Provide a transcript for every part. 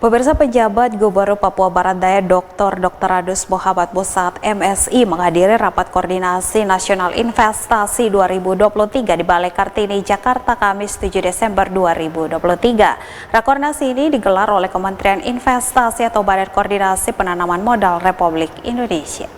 Pemirsa, penjabat Gubernur Papua Barat Daya Dr. Adus Muhammad Musaat MSI menghadiri rapat koordinasi nasional investasi 2023 di Balai Kartini, Jakarta, Kamis 7 Desember 2023. Rakornas ini digelar oleh Kementerian Investasi atau Badan Koordinasi Penanaman Modal Republik Indonesia.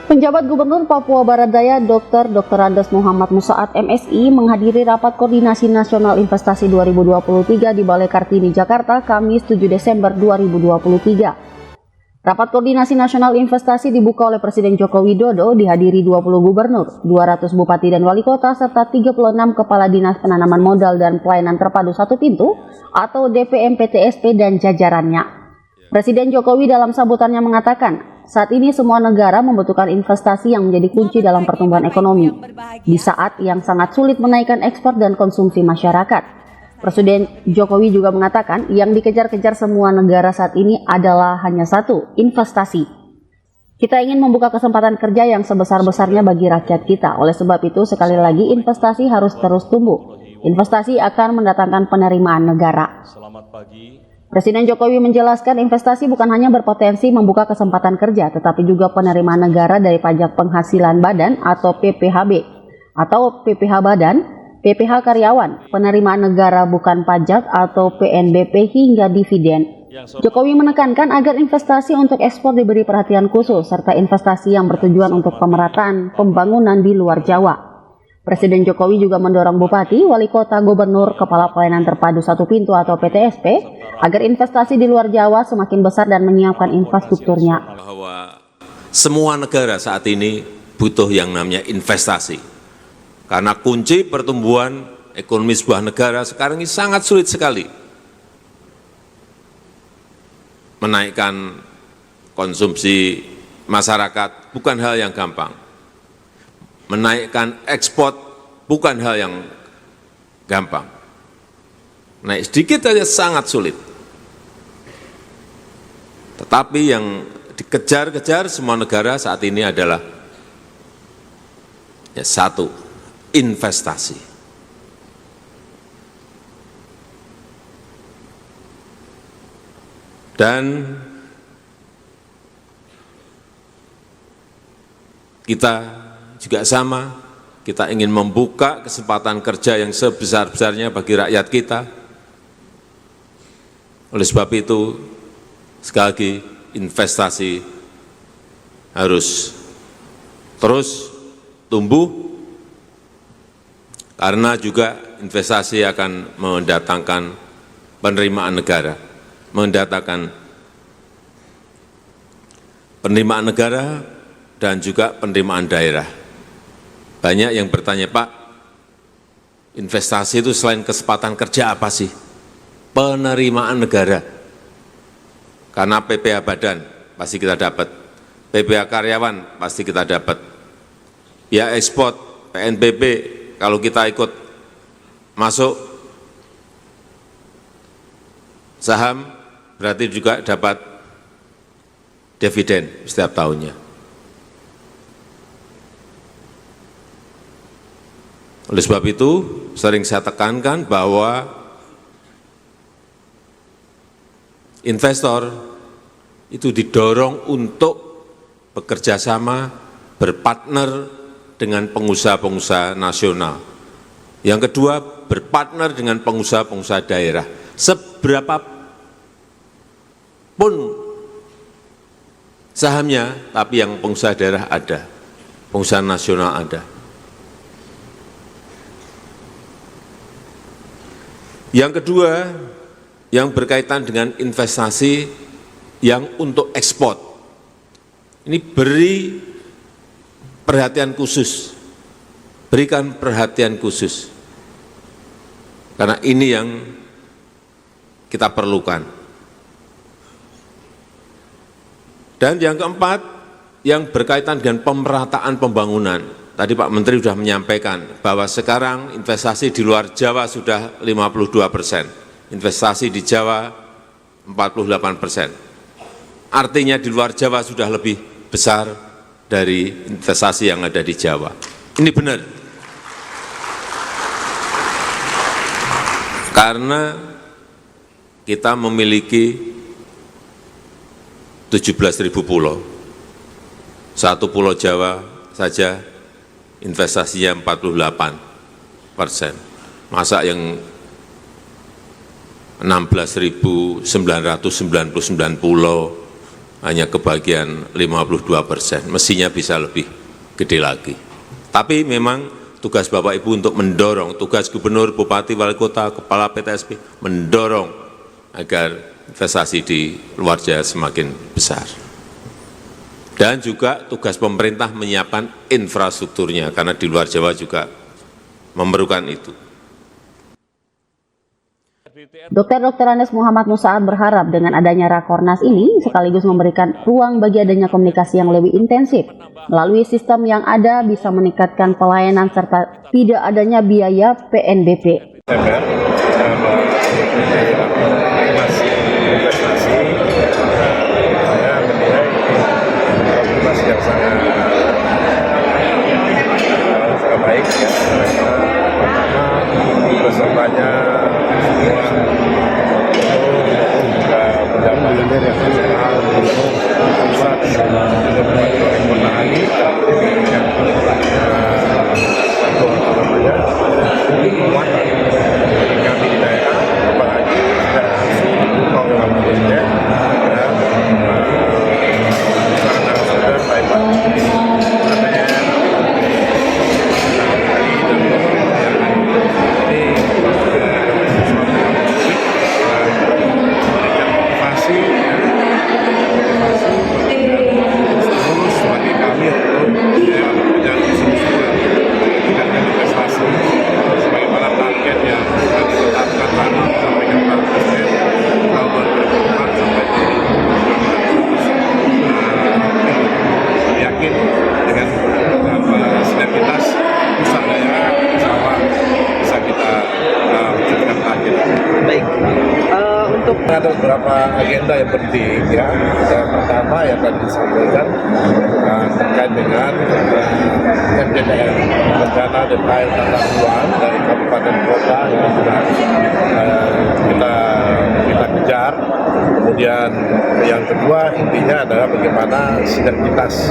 Penjabat Gubernur Papua Barat Daya Dr. Adus Muhammad Musaat MSI menghadiri rapat koordinasi nasional investasi 2023 di Balai Kartini, Jakarta, Kamis 7 Desember 2023. Rapat koordinasi nasional investasi dibuka oleh Presiden Joko Widodo, dihadiri 20 gubernur, 200 bupati dan wali kota, serta 36 kepala dinas penanaman modal dan pelayanan terpadu satu pintu atau DPM PTSP dan jajarannya. Presiden Jokowi dalam sambutannya mengatakan, saat ini semua negara membutuhkan investasi yang menjadi kunci dalam pertumbuhan ekonomi, di saat yang sangat sulit menaikkan ekspor dan konsumsi masyarakat. Presiden Jokowi juga mengatakan yang dikejar-kejar semua negara saat ini adalah hanya satu, investasi. Kita ingin membuka kesempatan kerja yang sebesar-besarnya bagi rakyat kita. Oleh sebab itu, sekali lagi investasi harus terus tumbuh. Investasi akan mendatangkan penerimaan negara. Selamat pagi. Presiden Jokowi menjelaskan investasi bukan hanya berpotensi membuka kesempatan kerja, tetapi juga penerimaan negara dari pajak penghasilan badan atau PPHB, atau PPH badan, PPH karyawan, penerimaan negara bukan pajak atau PNBP hingga dividen. Jokowi menekankan agar investasi untuk ekspor diberi perhatian khusus, serta investasi yang bertujuan untuk pemerataan pembangunan di luar Jawa. Presiden Jokowi juga mendorong bupati, wali kota, gubernur, kepala pelayanan terpadu satu pintu atau PTSP agar investasi di luar Jawa semakin besar dan menyiapkan infrastrukturnya. Bahwa semua negara saat ini butuh yang namanya investasi. Karena kunci pertumbuhan ekonomi sebuah negara sekarang ini sangat sulit sekali. Menaikkan konsumsi masyarakat bukan hal yang gampang. Menaikkan ekspor bukan hal yang gampang. Naik sedikit saja sangat sulit. Tetapi yang dikejar-kejar semua negara saat ini adalah satu, investasi. Dan kita juga sama, kita ingin membuka kesempatan kerja yang sebesar-besarnya bagi rakyat kita. Oleh sebab itu, sekali lagi, investasi harus terus tumbuh, karena juga investasi akan mendatangkan penerimaan negara, mendatangkan penerimaan negara dan juga penerimaan daerah. Banyak yang bertanya, Pak, investasi itu selain kesempatan kerja apa sih? Penerimaan negara. Karena PPH badan pasti kita dapat, PPH karyawan pasti kita dapat, biaya ekspor, PNBP kalau kita ikut masuk saham berarti juga dapat dividen setiap tahunnya. Oleh sebab itu, sering saya tekankan bahwa investor itu didorong untuk bekerja sama, berpartner dengan pengusaha-pengusaha nasional. Yang kedua, berpartner dengan pengusaha-pengusaha daerah. Seberapa pun sahamnya, tapi yang pengusaha daerah ada, pengusaha nasional ada. Yang kedua, yang berkaitan dengan investasi yang untuk ekspor. Ini beri perhatian khusus, berikan perhatian khusus. Karena ini yang kita perlukan. Dan yang keempat, yang berkaitan dengan pemerataan pembangunan. Tadi Pak Menteri sudah menyampaikan bahwa sekarang investasi di luar Jawa sudah 52%, investasi di Jawa 48%. Artinya di luar Jawa sudah lebih besar dari investasi yang ada di Jawa. Ini benar. Karena kita memiliki 17.000 pulau. Satu pulau Jawa saja investasinya 48%. Masa yang 16.999 pulau hanya kebagian 52%, mestinya bisa lebih gede lagi. Tapi memang tugas Bapak Ibu untuk mendorong, tugas Gubernur, Bupati, Wali Kota, Kepala PTSP, mendorong agar investasi di luar Jawa semakin besar. Dan juga tugas pemerintah menyiapkan infrastrukturnya, karena di luar Jawa juga memerlukan itu. Dr. Andes Muhammad Musaad berharap dengan adanya Rakornas ini sekaligus memberikan ruang bagi adanya komunikasi yang lebih intensif. Melalui sistem yang ada bisa meningkatkan pelayanan serta tidak adanya biaya PNBP. Yang sangat baik ya, pertama pesertanya semua pejabat yang nasional, pusat, menangani kuat kami di daerah, apalagi ada beberapa agenda yang penting ya. Yang pertama yang tadi disampaikan terkait dengan MDDR, rencana detail tata ruang dari kabupaten kota yang sudah kita kejar. Kemudian yang kedua intinya adalah bagaimana sinergitas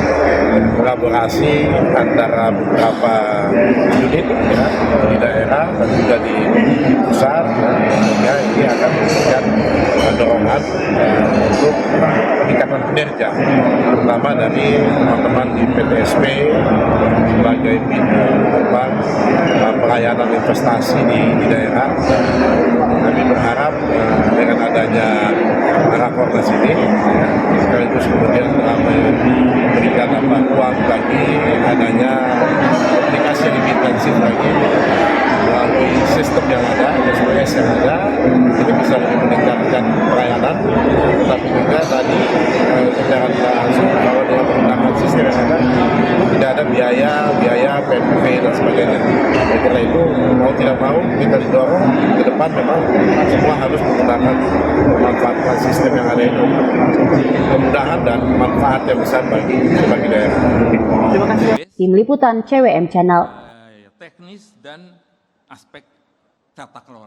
kolaborasi antara beberapa unit ya, di daerah dan juga di pusat. Ya, ini akan memberikan dorongan untuk peningkatan kinerja, terutama dari teman-teman di PTSP sebagai pintu gerbang pelayanan investasi di daerah. Kami berharap dengan adanya Rakornas ini sekaligus kemudian memberikan ruang bagi adanya komunikasi yang lebih intensif lagi melalui sistem yang ada, SOS yang ada, ini bisa lebih meningkatkan pelayanan, tetapi juga tadi secara tidak langsung bahwa dengan menggunakan sistem yang ada tidak ada biaya PNBP dan sebagainya. Karena itu mau tidak mau kita didorong ke depan memang semua harus menggunakan memanfaatkan sistem yang ada itu, kemudahan dan manfaat yang besar bagi daerah. Terima kasih. Tim Liputan CWM Channel. Teknis dan aspek tata kelola.